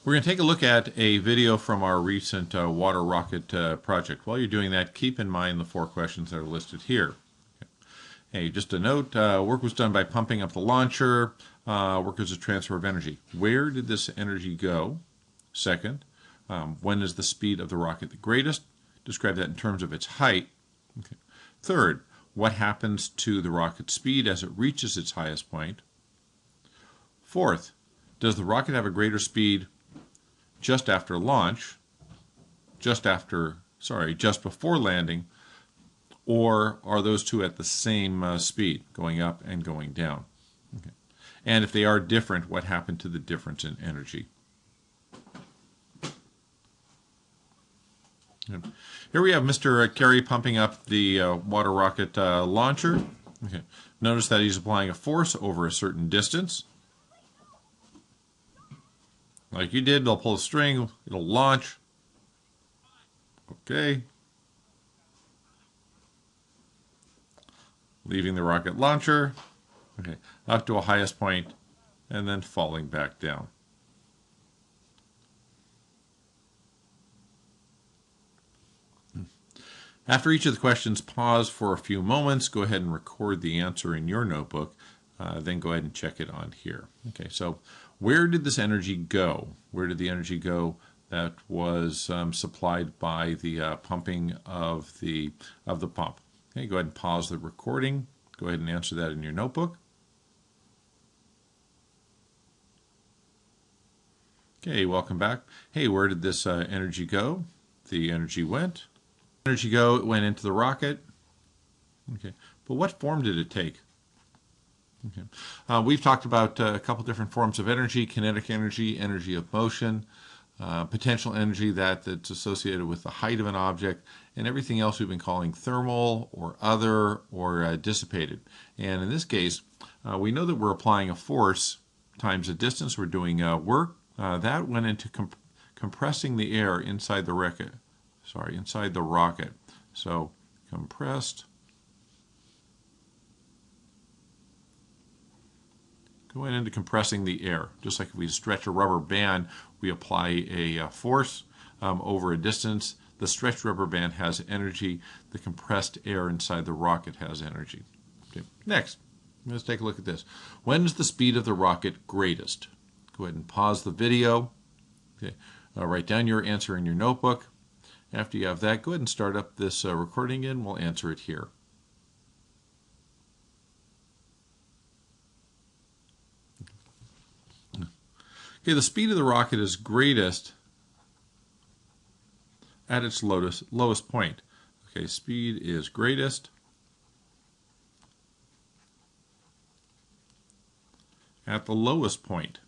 We're going to take a look at a video from our recent water rocket project. While you're doing that, keep in mind the 4 questions that are listed here. Hey, just a note, work was done by pumping up the launcher. Work is a transfer of energy. Where did this energy go? Second, when is the speed of the rocket the greatest? Describe that in terms of its height. Okay. Third, what happens to the rocket's speed as it reaches its highest point? Fourth, does the rocket have a greater speed just after launch, just before landing, or are those two at the same speed, going up and going down? Okay. And if they are different, what happened to the difference in energy? Here we have Mr. Carey pumping up the water rocket launcher. Okay. Notice that he's applying a force over a certain distance. Like you did, they'll pull the string, it'll launch. Okay. Leaving the rocket launcher. Okay. Up to a highest point and then falling back down. After each of the questions, pause for a few moments. Go ahead and record the answer in your notebook. Then go ahead and check it on here. Okay, so where did this energy go? Where did the energy go that was supplied by the pumping of the pump? Okay, go ahead and pause the recording. Go ahead and answer that in your notebook. Okay, welcome back. Hey, where did this energy go? The energy went. Energy go, it went into the rocket. Okay, but what form did it take? Okay, we've talked about a couple different forms of energy: kinetic energy, energy of motion, potential energy that's associated with the height of an object, and everything else we've been calling thermal or other or dissipated. And in this case, we know that we're applying a force times a distance. We're doing work. That went into compressing the air inside the rocket. Inside the rocket. So compressed. Going into compressing the air. Just like if we stretch a rubber band, we apply a force over a distance. The stretched rubber band has energy. The compressed air inside the rocket has energy. Okay. Next, let's take a look at this. When is the speed of the rocket greatest? Go ahead and pause the video. Okay. Write down your answer in your notebook. After you have that, go ahead and start up this recording and we'll answer it here. Okay, the speed of the rocket is greatest at its lowest point. Okay, speed is greatest at the lowest point.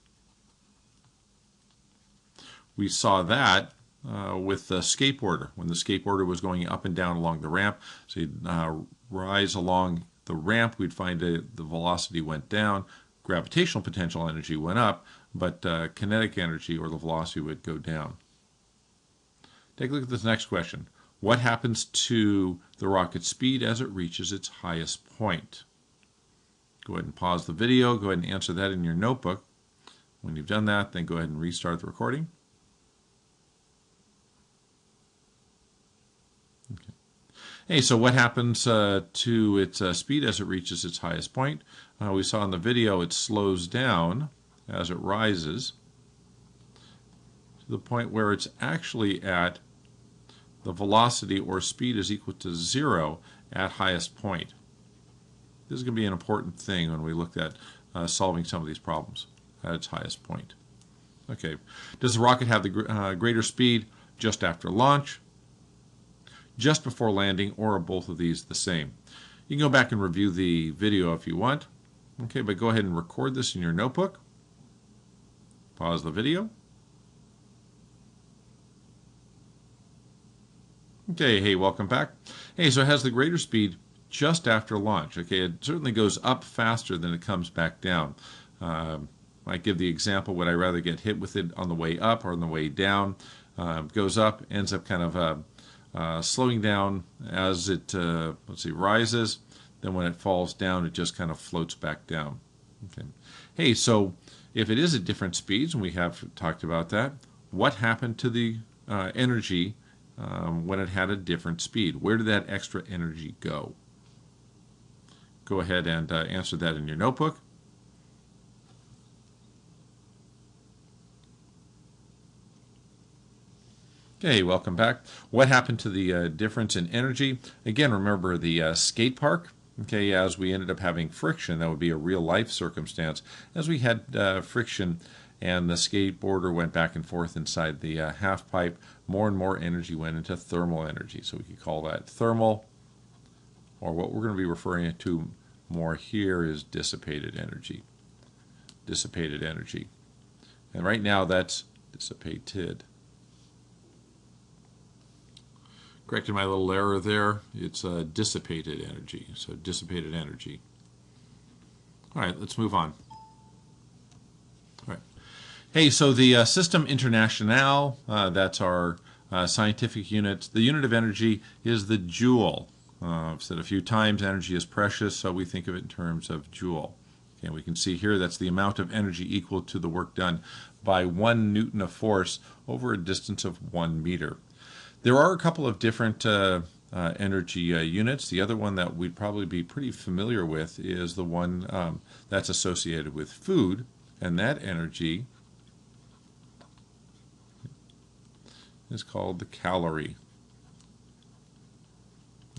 We saw that with the skateboarder, when the skateboarder was going up and down along the ramp. So you'd rise along the ramp, we'd find the velocity went down, gravitational potential energy went up, but kinetic energy or the velocity would go down. Take a look at this next question. What happens to the rocket's speed as it reaches its highest point? Go ahead and pause the video, go ahead and answer that in your notebook. When you've done that, then go ahead and restart the recording. Okay. Hey, so what happens to its speed as it reaches its highest point? We saw in the video it slows down as it rises to the point where it's actually at the velocity or speed is equal to 0 at highest point. This is going to be an important thing when we look at solving some of these problems at its highest point. Okay, does the rocket have the greater speed just after launch, just before landing, or are both of these the same? You can go back and review the video if you want. Okay, but go ahead and record this in your notebook. Pause the video. Okay, hey, welcome back. Hey, so it has the greater speed just after launch. Okay, it certainly goes up faster than it comes back down. I give the example, would I rather get hit with it on the way up or on the way down? Goes up, ends up kind of slowing down as it rises. Then when it falls down, it just kind of floats back down. Okay. Hey, so if it is at different speeds, and we have talked about that, what happened to the energy when it had a different speed? Where did that extra energy go? Go ahead and answer that in your notebook. Okay, welcome back. What happened to the difference in energy? Again, remember the skate park. Okay, as we ended up having friction, that would be a real life circumstance. As we had friction and the skateboarder went back and forth inside the half pipe, more and more energy went into thermal energy. So we could call that thermal, or what we're going to be referring to more here is dissipated energy. Dissipated energy. And right now that's dissipated. Corrected my little error there. It's dissipated energy. So dissipated energy. All right, let's move on. All right. Hey, so the System International, that's our scientific unit. The unit of energy is the joule. I've said a few times energy is precious, so we think of it in terms of joule. Okay, and we can see here that's the amount of energy equal to the work done by 1 Newton of force over a distance of 1 meter. There are a couple of different energy units. The other one that we'd probably be pretty familiar with is the one that's associated with food, and that energy is called the calorie.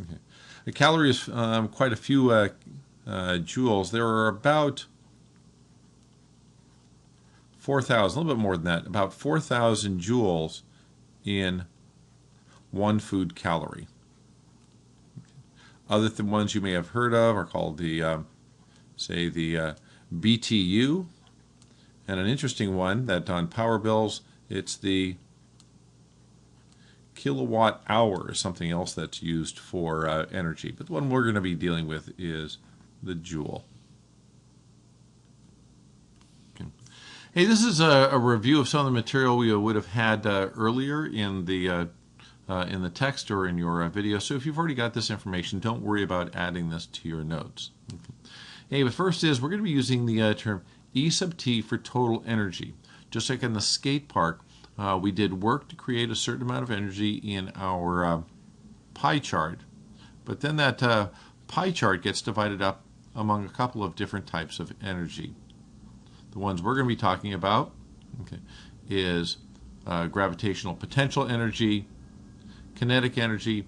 Okay. A calorie is quite a few joules. There are about 4,000, a little bit more than that, about 4,000 joules in 1 food calorie. Other than ones you may have heard of are called the, say, the BTU, and an interesting one that on power bills, it's the kilowatt hour, is something else that's used for energy. But the one we're going to be dealing with is the joule. Okay. Hey, this is a review of some of the material we would have had earlier in the text or in your video. So if you've already got this information, don't worry about adding this to your notes. Okay. Hey, but first is we're going to be using the term E sub T for total energy. Just like in the skate park, we did work to create a certain amount of energy in our pie chart, but then that pie chart gets divided up among a couple of different types of energy. The ones we're going to be talking about, okay, is gravitational potential energy, kinetic energy,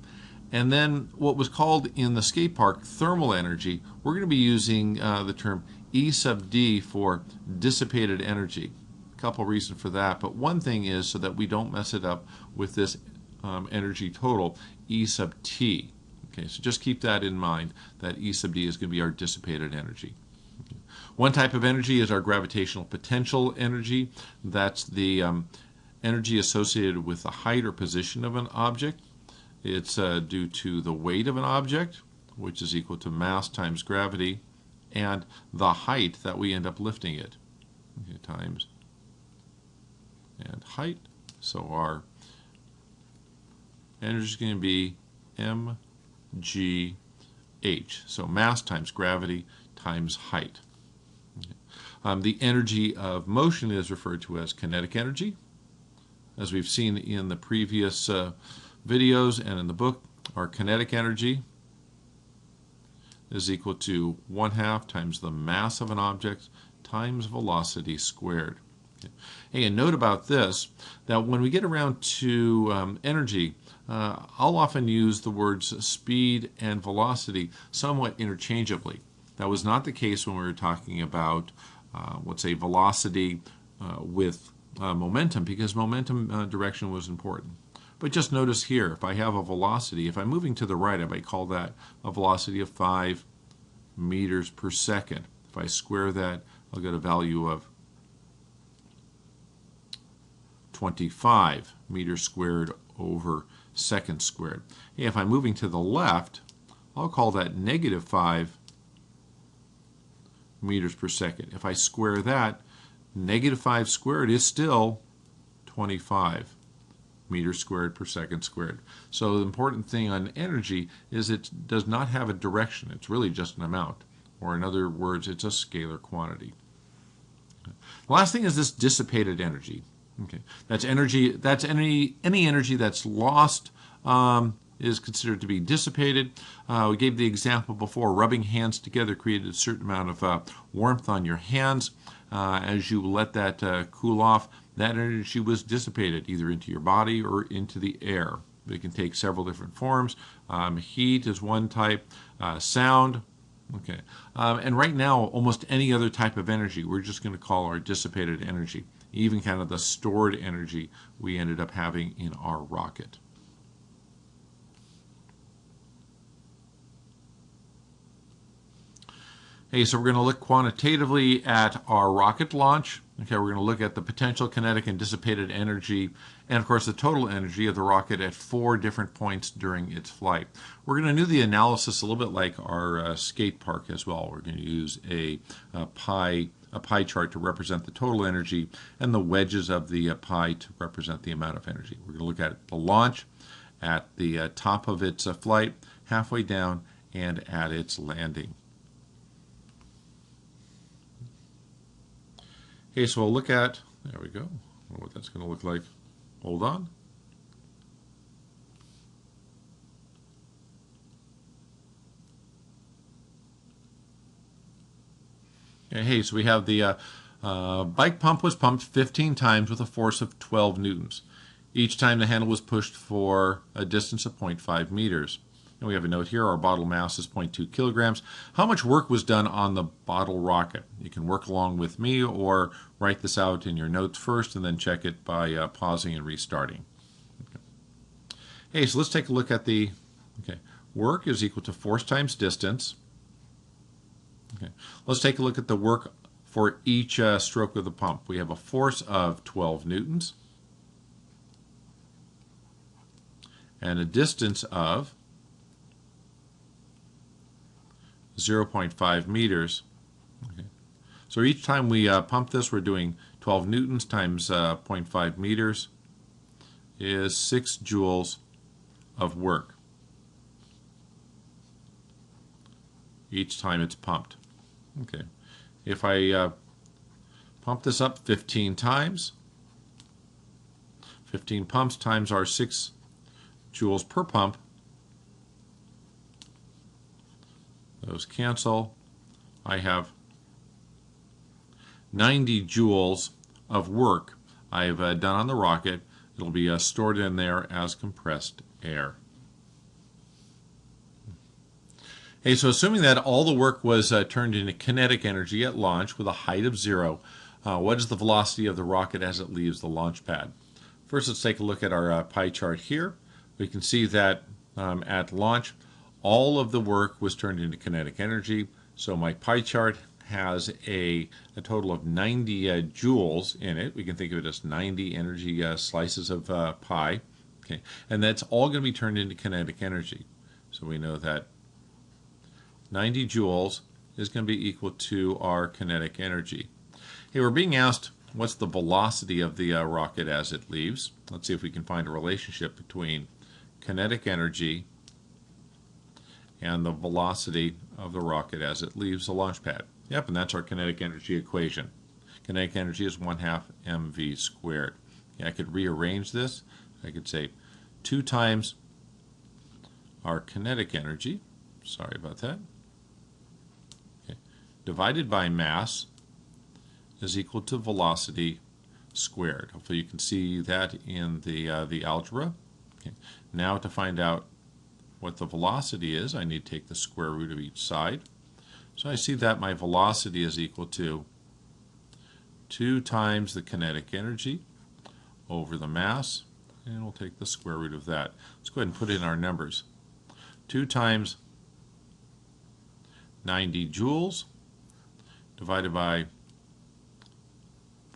and then what was called in the skate park thermal energy. We're going to be using the term E sub D for dissipated energy. A couple reasons for that, but one thing is so that we don't mess it up with this energy total, E sub T. Okay, so just keep that in mind, that E sub D is going to be our dissipated energy. Okay. One type of energy is our gravitational potential energy. That's the energy associated with the height or position of an object. It's due to the weight of an object, which is equal to mass times gravity, and the height that we end up lifting it, okay, times and height. So our energy is going to be mgh. So mass times gravity times height. Okay. The energy of motion is referred to as kinetic energy. As we've seen in the previous videos and in the book, our kinetic energy is equal to 1/2 times the mass of an object times velocity squared. Okay. Hey, and note about this, that when we get around to energy, I'll often use the words speed and velocity somewhat interchangeably. That was not the case when we were talking about, let's say, velocity with momentum, because momentum direction was important. But just notice here, if I have a velocity, if I'm moving to the right, I might call that a velocity of 5 meters per second. If I square that, I'll get a value of 25 meters squared over seconds squared. Hey, if I'm moving to the left, I'll call that negative 5 meters per second. If I square that, negative 5 squared is still 25 meters squared per second squared. So the important thing on energy is it does not have a direction. It's really just an amount. Or in other words, it's a scalar quantity. The last thing is this dissipated energy. Okay, that's energy. That's any energy that's lost is considered to be dissipated. We gave the example before. Rubbing hands together created a certain amount of warmth on your hands. As you let that cool off, that energy was dissipated either into your body or into the air. It can take several different forms. Heat is one type. Sound. Okay, and right now, almost any other type of energy, we're just going to call our dissipated energy. Even kind of the stored energy we ended up having in our rocket. Hey, so we're going to look quantitatively at our rocket launch. Okay, we're going to look at the potential, kinetic, and dissipated energy, and of course the total energy of the rocket at 4 different points during its flight. We're going to do the analysis a little bit like our skate park as well. We're going to use a pie chart to represent the total energy and the wedges of the pie to represent the amount of energy. We're going to look at the launch, at the top of its flight, halfway down, and at its landing. Okay, so we'll look at, there we go, I don't know what that's going to look like. Hold on. Okay, hey, so we have the bike pump was pumped 15 times with a force of 12 newtons. Each time the handle was pushed for a distance of 0.5 meters. And we have a note here, our bottle mass is 0.2 kilograms. How much work was done on the bottle rocket? You can work along with me or write this out in your notes first and then check it by pausing and restarting. Okay. Hey, so let's take a look at the, work is equal to force times distance. Okay. Let's take a look at the work for each stroke of the pump. We have a force of 12 newtons and a distance of 0.5 meters. Okay. So each time we pump this, we're doing 12 newtons times 0.5 meters is 6 joules of work each time it's pumped. Okay. If I pump this up 15 times, 15 pumps times our 6 joules per pump, those cancel. I have 90 joules of work I've done on the rocket. It'll be stored in there as compressed air. Hey, so assuming that all the work was turned into kinetic energy at launch with a height of 0, what is the velocity of the rocket as it leaves the launch pad? First, let's take a look at our pie chart here. We can see that at launch, all of the work was turned into kinetic energy. So my pie chart has a total of 90 joules in it. We can think of it as 90 energy slices of pie. Okay, and that's all going to be turned into kinetic energy. So we know that 90 joules is going to be equal to our kinetic energy. Hey, we're being asked what's the velocity of the rocket as it leaves. Let's see if we can find a relationship between kinetic energy and the velocity of the rocket as it leaves the launch pad. Yep, and that's our kinetic energy equation. Kinetic energy is 1/2 mv squared. Yeah, I could rearrange this. I could say 2 times our kinetic energy, sorry about that, okay, divided by mass is equal to velocity squared. Hopefully you can see that in the algebra. Okay. Now to find out what the velocity is, I need to take the square root of each side. So I see that my velocity is equal to 2 times the kinetic energy over the mass, and we'll take the square root of that. Let's go ahead and put in our numbers. 2 times 90 joules divided by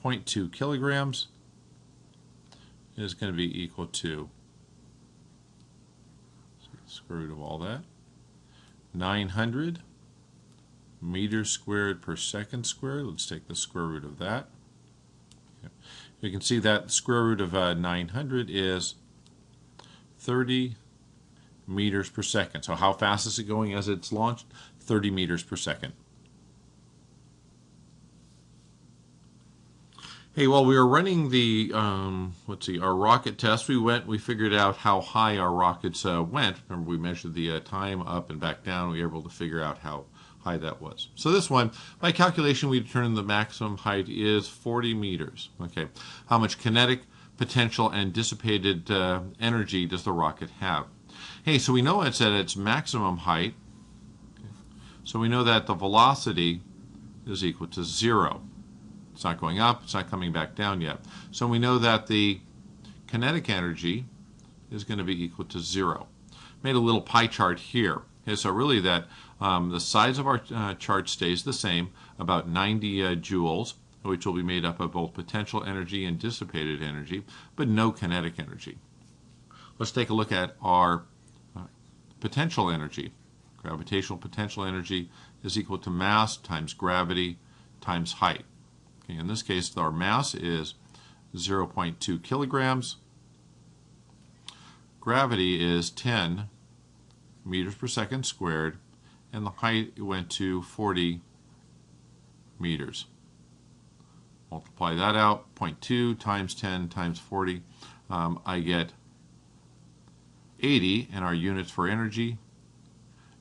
0.2 kilograms is going to be equal to, square root of all that, 900 meters squared per second squared. Let's take the square root of that. Okay. You can see that the square root of 900 is 30 meters per second. So how fast is it going as it's launched? 30 meters per second. Hey, while we were running the, our rocket test, we figured out how high our rockets went. Remember, we measured the time up and back down. We were able to figure out how high that was. So this one, by calculation, we determined the maximum height is 40 meters. Okay, how much kinetic, potential, and dissipated energy does the rocket have? Hey, so we know it's at its maximum height. So we know that the velocity is equal to 0. It's not going up, it's not coming back down yet. So we know that the kinetic energy is going to be equal to 0. Made a little pie chart here. Okay, so really that the size of our chart stays the same, about 90 joules, which will be made up of both potential energy and dissipated energy, but no kinetic energy. Let's take a look at our potential energy. Gravitational potential energy is equal to mass times gravity times height. Okay, in this case, our mass is 0.2 kilograms. Gravity is 10 meters per second squared, and the height went to 40 meters. Multiply that out, 0.2 times 10 times 40. I get 80, and our units for energy,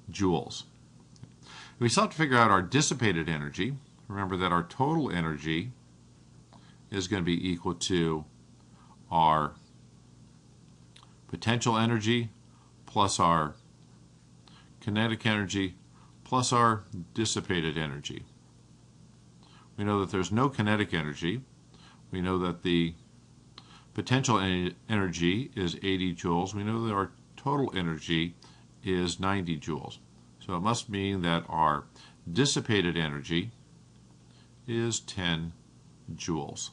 joules. We still have to figure out our dissipated energy. Remember that our total energy is going to be equal to our potential energy plus our kinetic energy plus our dissipated energy. We know that there's no kinetic energy. We know that the potential energy is 80 joules. We know that our total energy is 90 joules. So it must mean that our dissipated energy is 10 joules.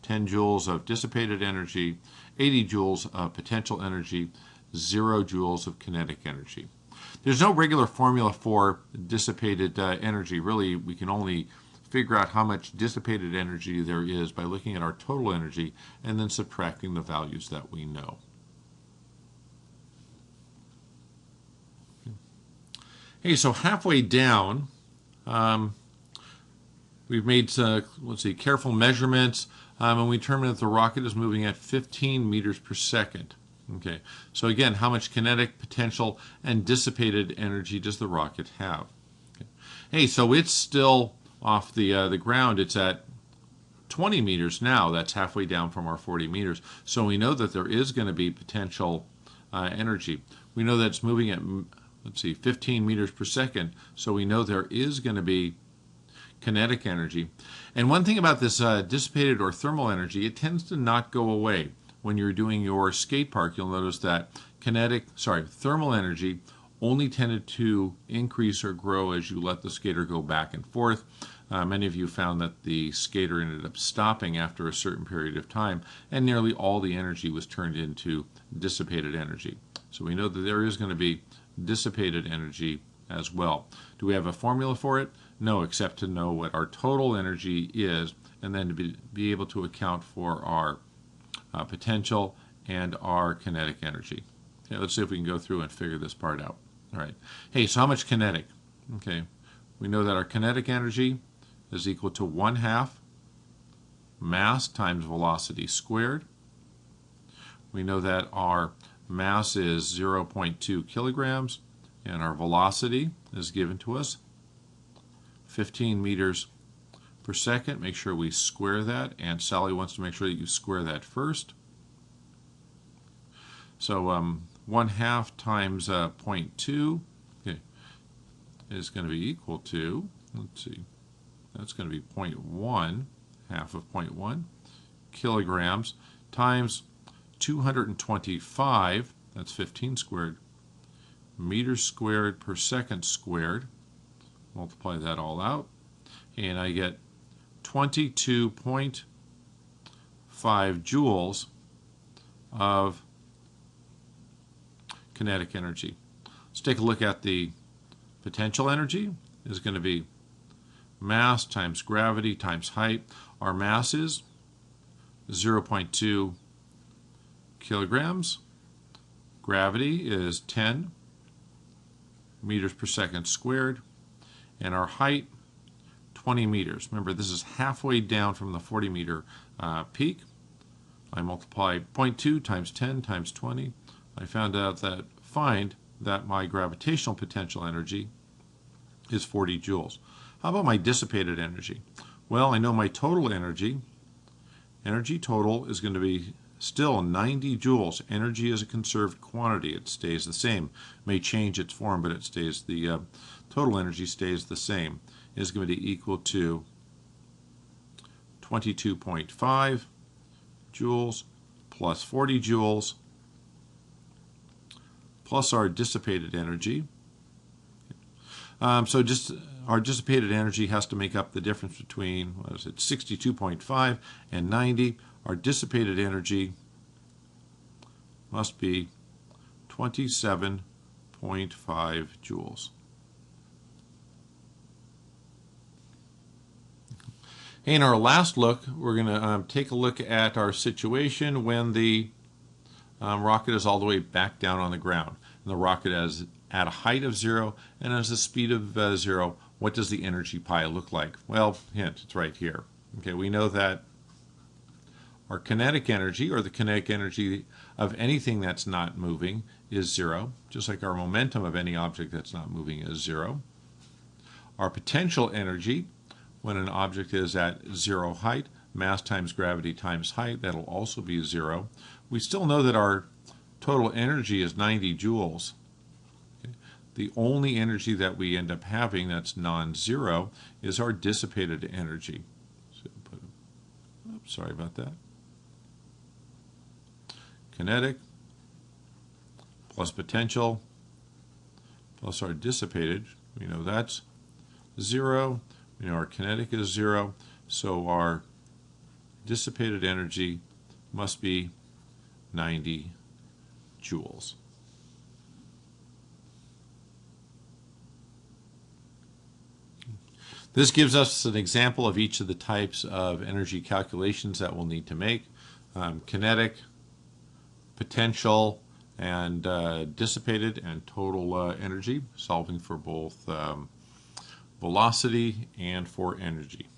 10 joules of dissipated energy, 80 joules of potential energy, 0 joules of kinetic energy. There's no regular formula for dissipated energy. Really, we can only figure out how much dissipated energy there is by looking at our total energy and then subtracting the values that we know. Hey, so halfway down, we've made careful measurements, and we determined that the rocket is moving at 15 meters per second. Okay, so again, how much kinetic, potential, and dissipated energy does the rocket have? Okay. Hey, so it's still off the ground. It's at 20 meters now. That's halfway down from our 40 meters. So we know that there is going to be potential energy. We know that it's moving at 15 meters per second. So we know there is going to be kinetic energy. And one thing about this dissipated or thermal energy, it tends to not go away. When you're doing your skate park, you'll notice that thermal energy only tended to increase or grow as you let the skater go back and forth. Many of you found that the skater ended up stopping after a certain period of time, and nearly all the energy was turned into dissipated energy. So we know that there is going to be dissipated energy as well. Do we have a formula for it? No, except to know what our total energy is, and then to be able to account for our potential and our kinetic energy. Okay, let's see if we can go through and figure this part out. All right. Hey, so how much kinetic? Okay, we know that our kinetic energy is equal to 1/2 mass times velocity squared. We know that our mass is 0.2 kilograms, and our velocity is given to us 15 meters per second. Make sure we square that, and Sally wants to make sure that you square that first. So 1/2 times 0.2 is going to be equal to, that's going to be 0.1, half of 0.1 kilograms times 225, that's 15 squared, meters squared per second squared. Multiply that all out, and I get 22.5 joules of kinetic energy. Let's take a look at the potential energy. Is going to be mass times gravity times height. Our mass is 0.2 kilograms. Gravity is 10 meters per second squared. And our height, 20 meters. Remember, this is halfway down from the 40 meter peak. I multiply 0.2 times 10 times 20. I find that my gravitational potential energy is 40 joules. How about my dissipated energy? Well, I know my total energy total is going to be still 90 joules. Energy is a conserved quantity. It stays the same. It may change its form, but it stays the total energy stays the same. It is going to be equal to 22.5 joules plus 40 joules plus our dissipated energy. So just our dissipated energy has to make up the difference between, what is it, 62.5 and 90. Our dissipated energy must be 27.5 joules. In our last look, we're going to take a look at our situation when the rocket is all the way back down on the ground. And the rocket is at a height of 0 and has a speed of 0. What does the energy pi look like? Well, hint, it's right here. Okay, we know that our kinetic energy, or the kinetic energy of anything that's not moving, is 0, just like our momentum of any object that's not moving is 0. Our potential energy, when an object is at 0 height, mass times gravity times height, that'll also be 0. We still know that our total energy is 90 joules. Okay. The only energy that we end up having that's non-zero is our dissipated energy. So oops, sorry about that. Kinetic plus potential plus our dissipated, we know that's 0. We know our kinetic is 0, so our dissipated energy must be 90 joules. This gives us an example of each of the types of energy calculations that we'll need to make. Kinetic, potential, and dissipated and total energy, solving for both velocity and for energy.